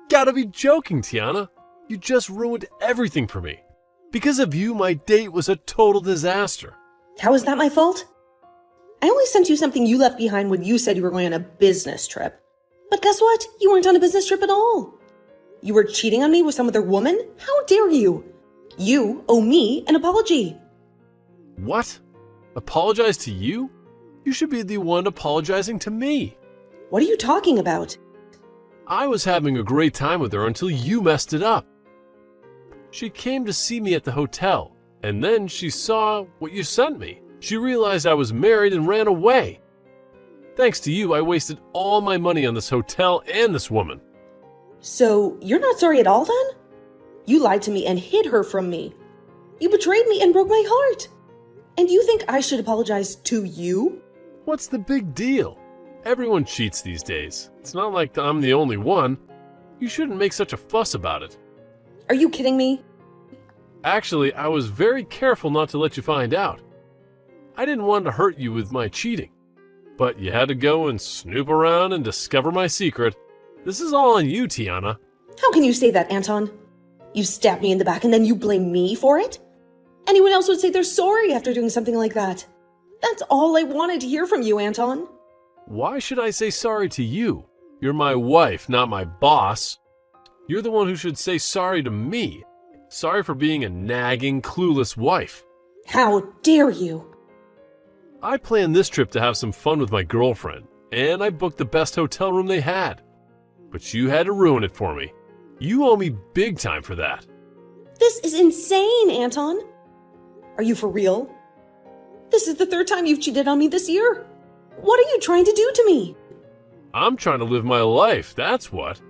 Gotta be joking, Tiana. You just ruined everything for me. Because of you, my date was a total disaster. How is that my fault? I only sent you something you left behind when you said you were going on a business trip. But guess what? You weren't on a business trip at all. You were cheating on me with some other woman? How dare you? You owe me an apology. What? Apologize to you? You should be the one apologizing to me. What are you talking about? I was having a great time with her until you messed it up. She came to see me at the hotel, and then she saw what you sent me. She realized I was married and ran away. Thanks to you, I wasted all my money on this hotel and this woman. So, you're not sorry at all then? You lied to me and hid her from me. You betrayed me and broke my heart. And you think I should apologize to you? What's the big deal? Everyone cheats these days. It's not like I'm the only one. You shouldn't make such a fuss about it. Are you kidding me? Actually, I was very careful not to let you find out. I didn't want to hurt you with my cheating. But you had to go and snoop around and discover my secret. This is all on you, Tiana. How can you say that, Anton? You stabbed me in the back and then you blame me for it? Anyone else would say they're sorry after doing something like that. That's all I wanted to hear from you, Anton. Why should I say sorry to you? You're my wife, not my boss. You're the one who should say sorry to me. Sorry for being a nagging, clueless wife. How dare you? I planned this trip to have some fun with my girlfriend, and I booked the best hotel room they had. But you had to ruin it for me. You owe me big time for that. This is insane, Anton. Are you for real? This is the third time you've cheated on me this year. What are you trying to do to me? I'm trying to live my life, that's what.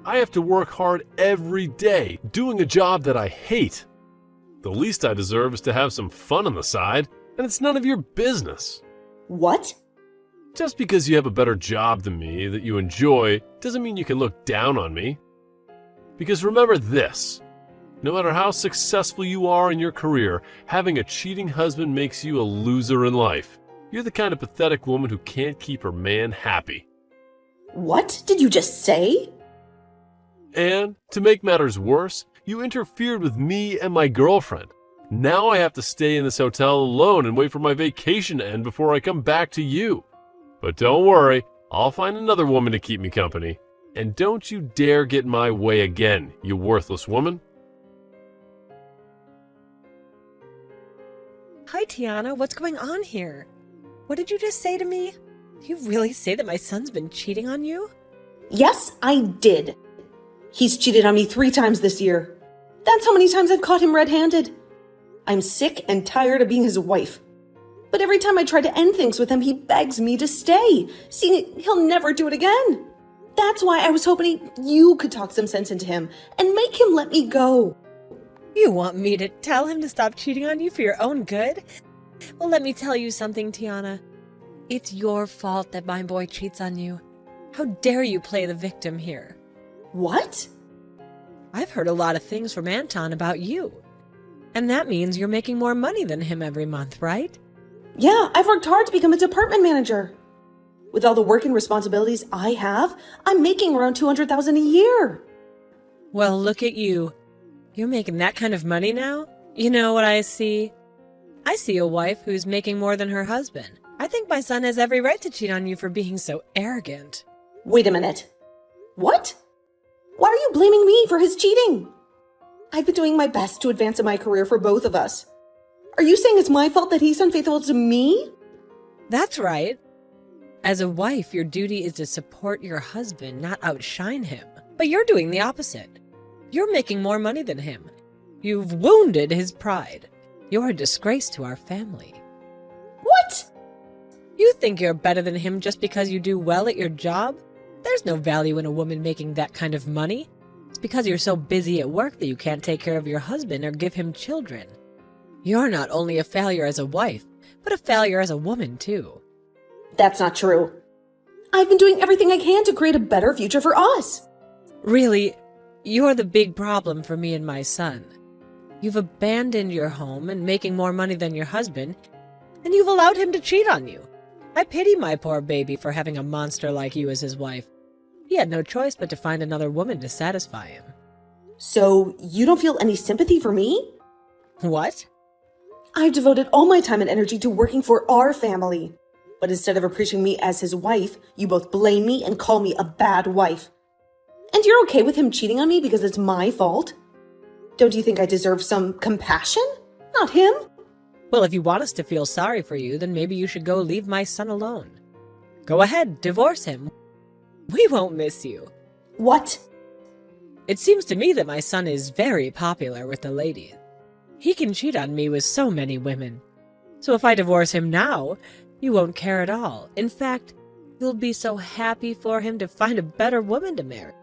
I have to work hard every day, doing a job that I hate. The least I deserve is to have some fun on the side, and it's none of your business. What? Just because you have a better job than me that you enjoy doesn't mean you can look down on me. Because remember this, no matter how successful you are in your career, having a cheating husband makes you a loser in life. You're the kind of pathetic woman who can't keep her man happy. What did you just say? And, to make matters worse, you interfered with me and my girlfriend. Now I have to stay in this hotel alone and wait for my vacation to end before I come back to you. But don't worry, I'll find another woman to keep me company. And don't you dare get in my way again, you worthless woman. Hi, Tiana. What's going on here? What did you just say to me? You really say that my son's been cheating on you? Yes, I did. He's cheated on me 3 times this year. That's how many times I've caught him red-handed. I'm sick and tired of being his wife. But every time I try to end things with him, he begs me to stay. See, he'll never do it again. That's why I was hoping you could talk some sense into him and make him let me go. You want me to tell him to stop cheating on you for your own good? Well, let me tell you something, Tiana. It's your fault that my boy cheats on you. How dare you play the victim here? What? I've heard a lot of things from Anton about you. And that means you're making more money than him every month, right? Yeah, I've worked hard to become a department manager. With all the work and responsibilities I have, I'm making around $200,000 a year. Well, look at you. You're making that kind of money now? You know what I see? I see a wife who's making more than her husband. I think my son has every right to cheat on you for being so arrogant. Wait a minute. What? Why are you blaming me for his cheating? I've been doing my best to advance in my career for both of us. Are you saying it's my fault that he's unfaithful to me? That's right. As a wife, your duty is to support your husband, not outshine him. But you're doing the opposite. You're making more money than him. You've wounded his pride. You're a disgrace to our family. What? You think you're better than him just because you do well at your job? There's no value in a woman making that kind of money. It's because you're so busy at work that you can't take care of your husband or give him children. You're not only a failure as a wife, but a failure as a woman, too. That's not true. I've been doing everything I can to create a better future for us. Really, you're the big problem for me and my son. You've abandoned your home and making more money than your husband, and you've allowed him to cheat on you. I pity my poor baby for having a monster like you as his wife. He had no choice but to find another woman to satisfy him. So, you don't feel any sympathy for me? What? I've devoted all my time and energy to working for our family. But instead of appreciating me as his wife, you both blame me and call me a bad wife. And you're okay with him cheating on me because it's my fault? Don't you think I deserve some compassion? Not him. Well, if you want us to feel sorry for you, then maybe you should go leave my son alone. Go ahead, divorce him. We won't miss you. What? It seems to me that my son is very popular with the ladies. He can cheat on me with so many women. So if I divorce him now, you won't care at all. In fact, you'll be so happy for him to find a better woman to marry.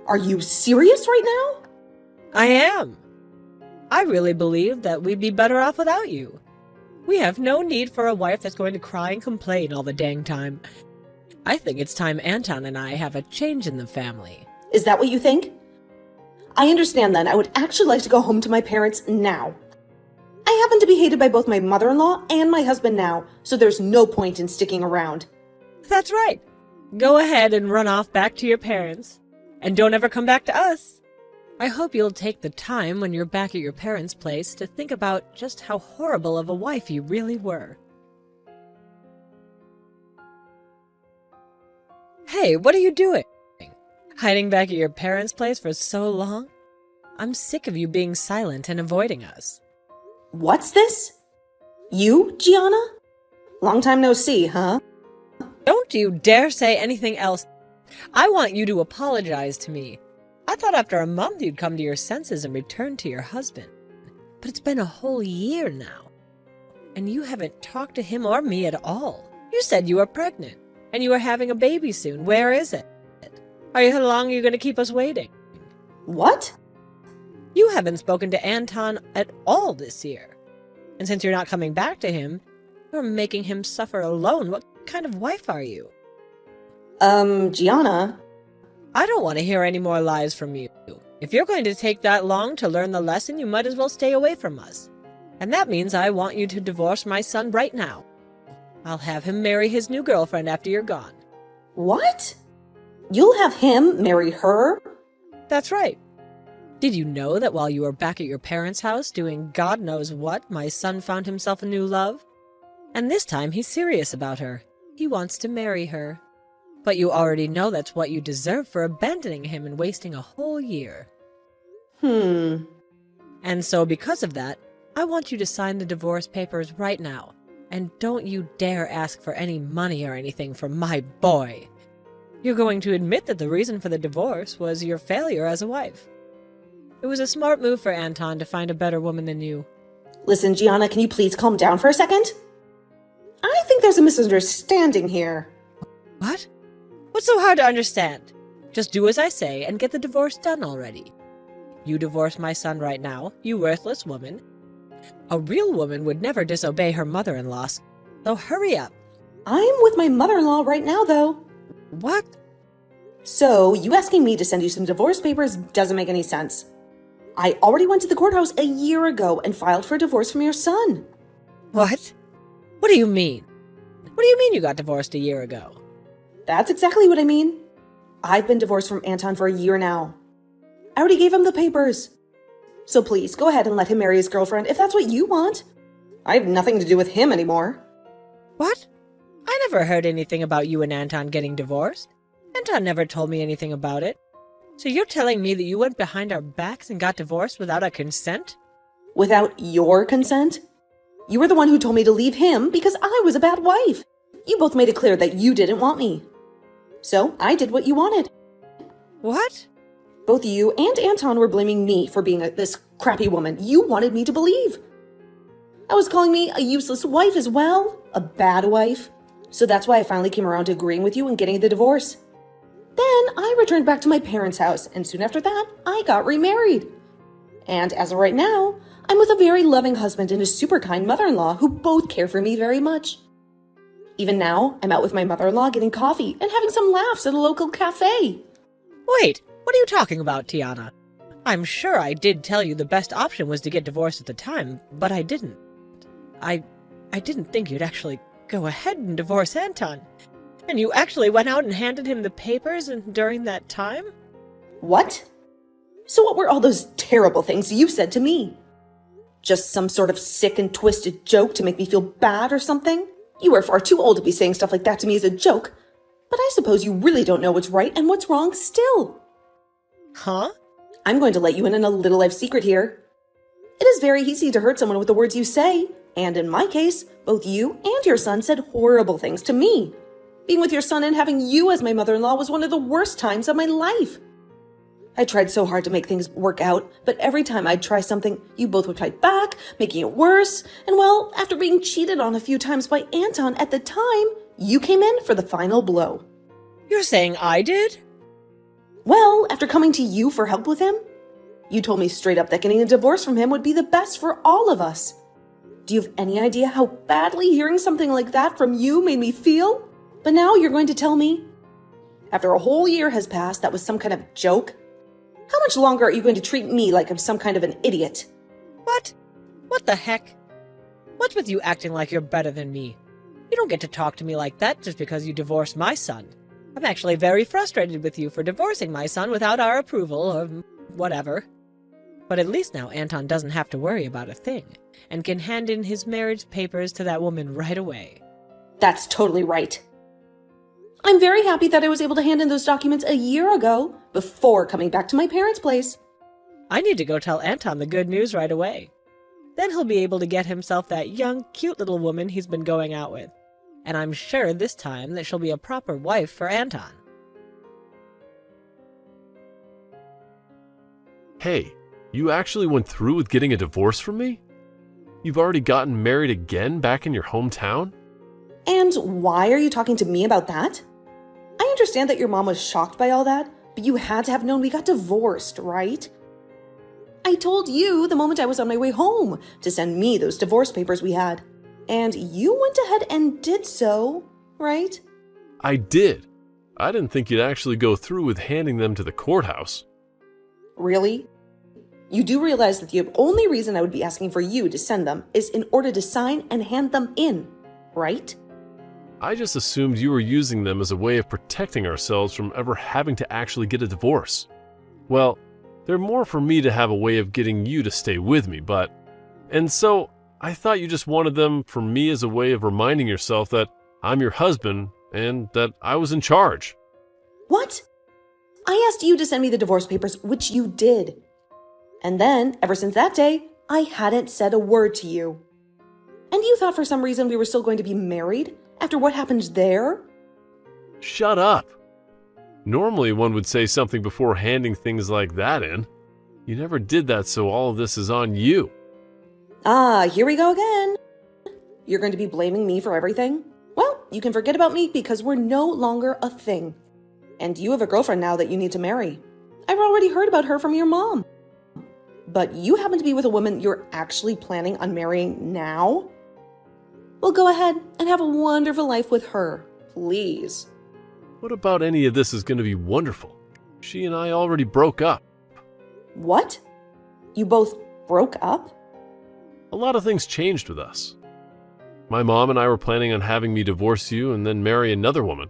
Are you serious right now? I am. I really believe that we'd be better off without you. We have no need for a wife that's going to cry and complain all the dang time. I think it's time Anton and I have a change in the family. Is that what you think? I understand then. I would actually like to go home to my parents now. I happen to be hated by both my mother-in-law and my husband now, so there's no point in sticking around. That's right. Go ahead and run off back to your parents. And don't ever come back to us. I hope you'll take the time when you're back at your parents' place to think about just how horrible of a wife you really were. Hey, what are you doing? Hiding back at your parents' place for so long? I'm sick of you being silent and avoiding us. What's this? You, Gianna? Long time no see, huh? Don't you dare say anything else. I want you to apologize to me. I thought after a month you'd come to your senses and return to your husband. But it's been a whole year now. And you haven't talked to him or me at all. You said you were pregnant, and you were having a baby soon. Where is it? How long are you going to keep us waiting? What? You haven't spoken to Anton at all this year. And since you're not coming back to him, you're making him suffer alone. What kind of wife are you? Gianna? I don't want to hear any more lies from you. If you're going to take that long to learn the lesson, you might as well stay away from us. And that means I want you to divorce my son right now. I'll have him marry his new girlfriend after you're gone. What? You'll have him marry her? That's right. Did you know that while you were back at your parents' house doing God knows what, my son found himself a new love? And this time he's serious about her. He wants to marry her. But you already know that's what you deserve for abandoning him and wasting a whole year. And so because of that, I want you to sign the divorce papers right now. And don't you dare ask for any money or anything from my boy. You're going to admit that the reason for the divorce was your failure as a wife. It was a smart move for Anton to find a better woman than you. Listen, Gianna, can you please calm down for a second? I think there's a misunderstanding here. What? What's so hard to understand? Just do as I say and get the divorce done already. You divorce my son right now, you worthless woman. A real woman would never disobey her mother-in-law, so hurry up. I'm with my mother-in-law right now, though. What? So, you asking me to send you some divorce papers doesn't make any sense. I already went to the courthouse a year ago and filed for a divorce from your son. What? What do you mean? What do you mean you got divorced a year ago? That's exactly what I mean. I've been divorced from Anton for a year now. I already gave him the papers. So please, go ahead and let him marry his girlfriend if that's what you want. I have nothing to do with him anymore. What? I never heard anything about you and Anton getting divorced. Anton never told me anything about it. So you're telling me that you went behind our backs and got divorced without our consent? Without your consent? You were the one who told me to leave him because I was a bad wife. You both made it clear that you didn't want me. So I did what you wanted. What? Both you and Anton were blaming me for being this crappy woman you wanted me to believe. I was calling me a useless wife as well, a bad wife. So that's why I finally came around to agreeing with you and getting the divorce. Then I returned back to my parents' house, and soon after that, I got remarried. And as of right now, I'm with a very loving husband and a super kind mother-in-law who both care for me very much. Even now, I'm out with my mother-in-law getting coffee and having some laughs at a local cafe. Wait, what are you talking about, Tiana? I'm sure I did tell you the best option was to get divorced at the time, but I didn't. I didn't think you'd actually go ahead and divorce Anton. And you actually went out and handed him the papers during that time? What? So what were all those terrible things you said to me? Just some sort of sick and twisted joke to make me feel bad or something? You are far too old to be saying stuff like that to me as a joke. But I suppose you really don't know what's right and what's wrong still. Huh? I'm going to let you in on a little life secret here. It is very easy to hurt someone with the words you say, and in my case, both you and your son said horrible things to me. Being with your son and having you as my mother-in-law was one of the worst times of my life. I tried so hard to make things work out, but every time I'd try something, you both would fight back, making it worse. And well, after being cheated on a few times by Anton at the time, you came in for the final blow. You're saying I did? Well, after coming to you for help with him, you told me straight up that getting a divorce from him would be the best for all of us. Do you have any idea how badly hearing something like that from you made me feel? But now you're going to tell me, after a whole year has passed, that was some kind of joke? How much longer are you going to treat me like I'm some kind of an idiot? What? What the heck? What's with you acting like you're better than me? You don't get to talk to me like that just because you divorced my son. I'm actually very frustrated with you for divorcing my son without our approval or whatever. But at least now Anton doesn't have to worry about a thing and can hand in his marriage papers to that woman right away. That's totally right. I'm very happy that I was able to hand in those documents a year ago, before coming back to my parents' place. I need to go tell Anton the good news right away. Then he'll be able to get himself that young, cute little woman he's been going out with. And I'm sure this time that she'll be a proper wife for Anton. Hey, you actually went through with getting a divorce from me? You've already gotten married again back in your hometown? And why are you talking to me about that? I understand that your mom was shocked by all that, but you had to have known we got divorced, right? I told you the moment I was on my way home to send me those divorce papers we had. And you went ahead and did so, right? I did. I didn't think you'd actually go through with handing them to the courthouse. Really? You do realize that the only reason I would be asking for you to send them is in order to sign and hand them in, right? I just assumed you were using them as a way of protecting ourselves from ever having to actually get a divorce. Well, they're more for me to have a way of getting you to stay with me, but... And so, I thought you just wanted them for me as a way of reminding yourself that I'm your husband and that I was in charge. What? I asked you to send me the divorce papers, which you did. And then, ever since that day, I hadn't said a word to you. And you thought for some reason we were still going to be married after what happened there? Shut up. Normally one would say something before handing things like that in. You never did that, so all of this is on you. Ah, here we go again. You're going to be blaming me for everything? Well, you can forget about me because we're no longer a thing. And you have a girlfriend now that you need to marry. I've already heard about her from your mom. But you happen to be with a woman you're actually planning on marrying now? Well, go ahead and have a wonderful life with her, please. What about any of this is going to be wonderful? She and I already broke up. What? You both broke up? A lot of things changed with us. My mom and I were planning on having me divorce you and then marry another woman.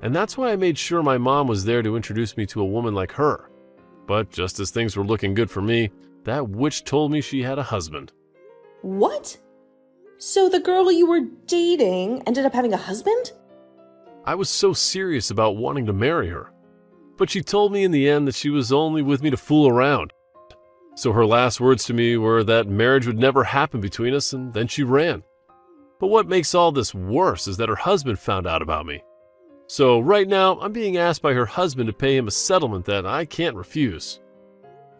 And that's why I made sure my mom was there to introduce me to a woman like her. But just as things were looking good for me, that witch told me she had a husband. What? So the girl you were dating ended up having a husband? I was so serious about wanting to marry her. But she told me in the end that she was only with me to fool around. So her last words to me were that marriage would never happen between us, and then she ran. But what makes all this worse is that her husband found out about me. So right now, I'm being asked by her husband to pay him a settlement that I can't refuse.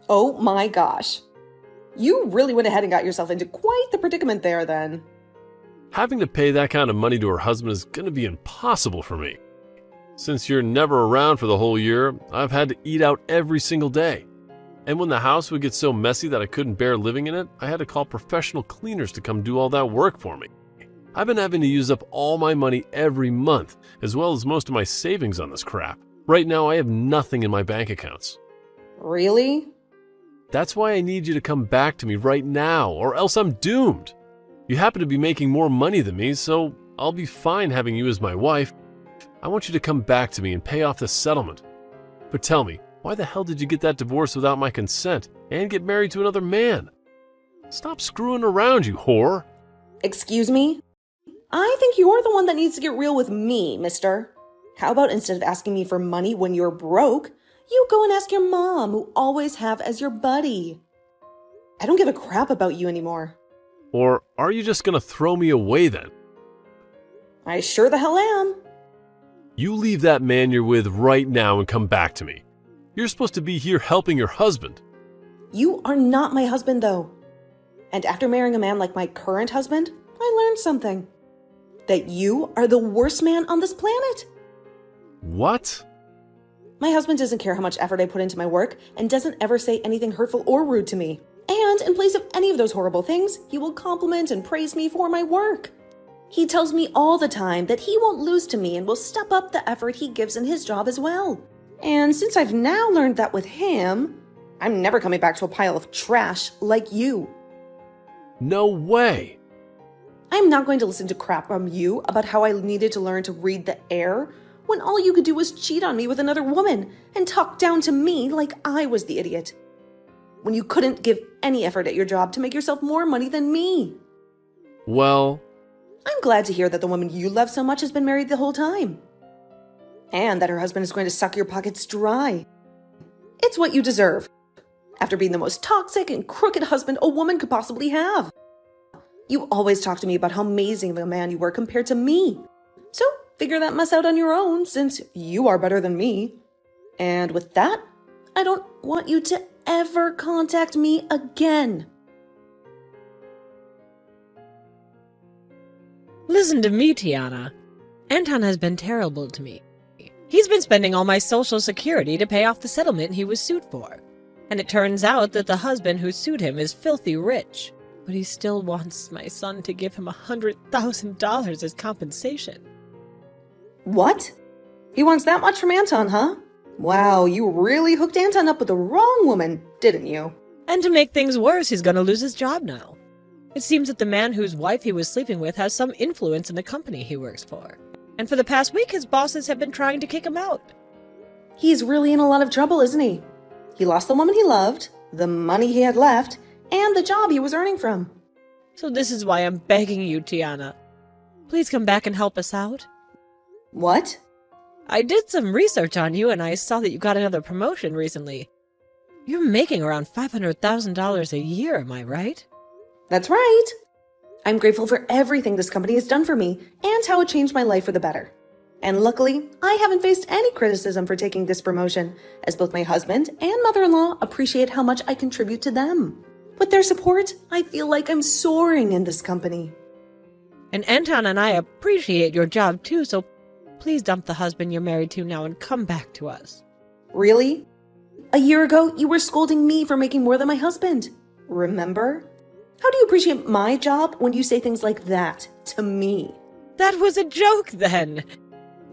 Oh my gosh. You really went ahead and got yourself into quite the predicament there then. Having to pay that kind of money to her husband is going to be impossible for me. Since you're never around for the whole year, I've had to eat out every single day. And when the house would get so messy that I couldn't bear living in it, I had to call professional cleaners to come do all that work for me. I've been having to use up all my money every month, as well as most of my savings on this crap. Right now, I have nothing in my bank accounts. Really? That's why I need you to come back to me right now, or else I'm doomed. You happen to be making more money than me, so I'll be fine having you as my wife. I want you to come back to me and pay off the settlement. But tell me, why the hell did you get that divorce without my consent and get married to another man? Stop screwing around, you whore. Excuse me? I think you're the one that needs to get real with me, mister. How about instead of asking me for money when you're broke, you go and ask your mom, who always have as your buddy. I don't give a crap about you anymore. Or are you just gonna throw me away then? I sure the hell am. You leave that man you're with right now and come back to me. You're supposed to be here helping your husband. You are not my husband, though. And after marrying a man like my current husband, I learned something. That you are the worst man on this planet. What? My husband doesn't care how much effort I put into my work and doesn't ever say anything hurtful or rude to me. And in place of any of those horrible things, he will compliment and praise me for my work. He tells me all the time that he won't lose to me and will step up the effort he gives in his job as well. And since I've now learned that with him, I'm never coming back to a pile of trash like you. No way. I'm not going to listen to crap from you about how I needed to learn to read the air when all you could do was cheat on me with another woman and talk down to me like I was the idiot. When you couldn't give any effort at your job to make yourself more money than me. Well, I'm glad to hear that the woman you love so much has been married the whole time. And that her husband is going to suck your pockets dry. It's what you deserve. After being the most toxic and crooked husband a woman could possibly have. You always talk to me about how amazing of a man you were compared to me. So figure that mess out on your own, since you are better than me. And with that, I don't want you to ever contact me again. Listen to me, Tiana. Anton has been terrible to me. He's been spending all my social security to pay off the settlement he was sued for. And it turns out that the husband who sued him is filthy rich. But he still wants my son to give him $100,000 as compensation. What? He wants that much from Anton, huh? Wow, you really hooked Anton up with the wrong woman, didn't you? And to make things worse, he's going to lose his job now. It seems that the man whose wife he was sleeping with has some influence in the company he works for. And for the past week, his bosses have been trying to kick him out. He's really in a lot of trouble, isn't he? He lost the woman he loved, the money he had left, and the job he was earning from. So this is why I'm begging you, Tiana. Please come back and help us out. What? I did some research on you and I saw that you got another promotion recently. You're making around $500,000 a year, am I right? That's right. I'm grateful for everything this company has done for me and how it changed my life for the better. And luckily, I haven't faced any criticism for taking this promotion, as both my husband and mother-in-law appreciate how much I contribute to them. With their support, I feel like I'm soaring in this company. And Anton and I appreciate your job too, so please dump the husband you're married to now and come back to us. Really? A year ago, you were scolding me for making more than my husband. Remember? How do you appreciate my job when you say things like that to me? That was a joke then.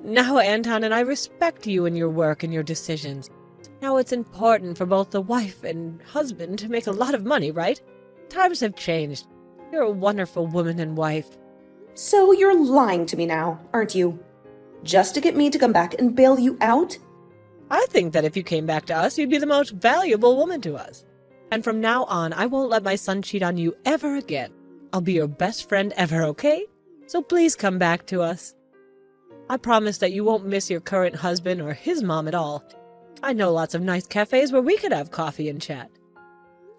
Now Anton and I respect you and your work and your decisions. Now it's important for both the wife and husband to make a lot of money, right? Times have changed. You're a wonderful woman and wife. So you're lying to me now, aren't you? Just to get me to come back and bail you out? I think that if you came back to us, you'd be the most valuable woman to us. And from now on, I won't let my son cheat on you ever again. I'll be your best friend ever, okay? So please come back to us. I promise that you won't miss your current husband or his mom at all. I know lots of nice cafes where we could have coffee and chat.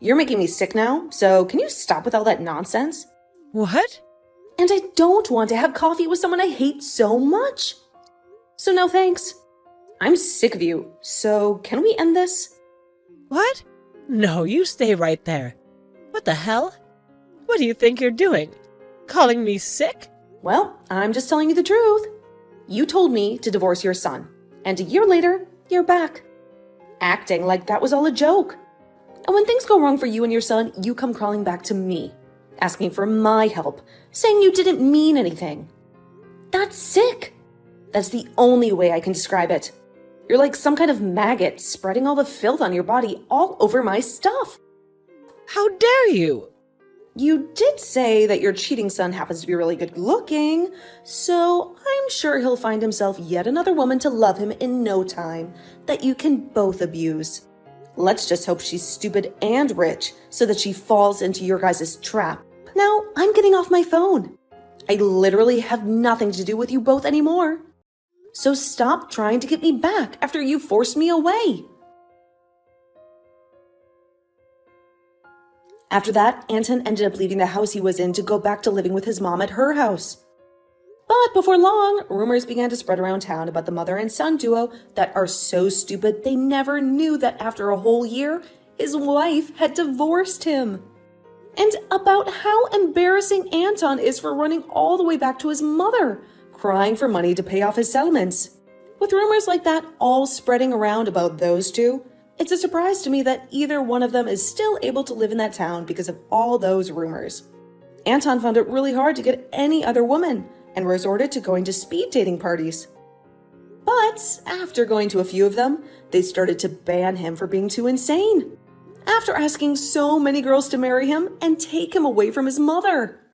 You're making me sick now, so can you stop with all that nonsense? What? And I don't want to have coffee with someone I hate so much. So no thanks. I'm sick of you, so can we end this? What? No, you stay right there. What the hell? What do you think you're doing? Calling me sick? Well, I'm just telling you the truth. You told me to divorce your son, and a year later, you're back. Acting like that was all a joke. And when things go wrong for you and your son, you come crawling back to me, asking for my help, saying you didn't mean anything. That's sick. That's the only way I can describe it. You're like some kind of maggot spreading all the filth on your body all over my stuff. How dare you? You did say that your cheating son happens to be really good looking, so I'm sure he'll find himself yet another woman to love him in no time that you can both abuse. Let's just hope she's stupid and rich so that she falls into your guys' trap. Now, I'm getting off my phone. I literally have nothing to do with you both anymore. So stop trying to get me back after you forced me away. After that, Anton ended up leaving the house he was in to go back to living with his mom at her house. But before long, rumors began to spread around town about the mother and son duo that are so stupid they never knew that after a whole year, his wife had divorced him. And about how embarrassing Anton is for running all the way back to his mother, crying for money to pay off his settlements. With rumors like that all spreading around about those two, it's a surprise to me that either one of them is still able to live in that town because of all those rumors. Anton found it really hard to get any other woman and resorted to going to speed dating parties. But after going to a few of them, they started to ban him for being too insane. After asking so many girls to marry him and take him away from his mother.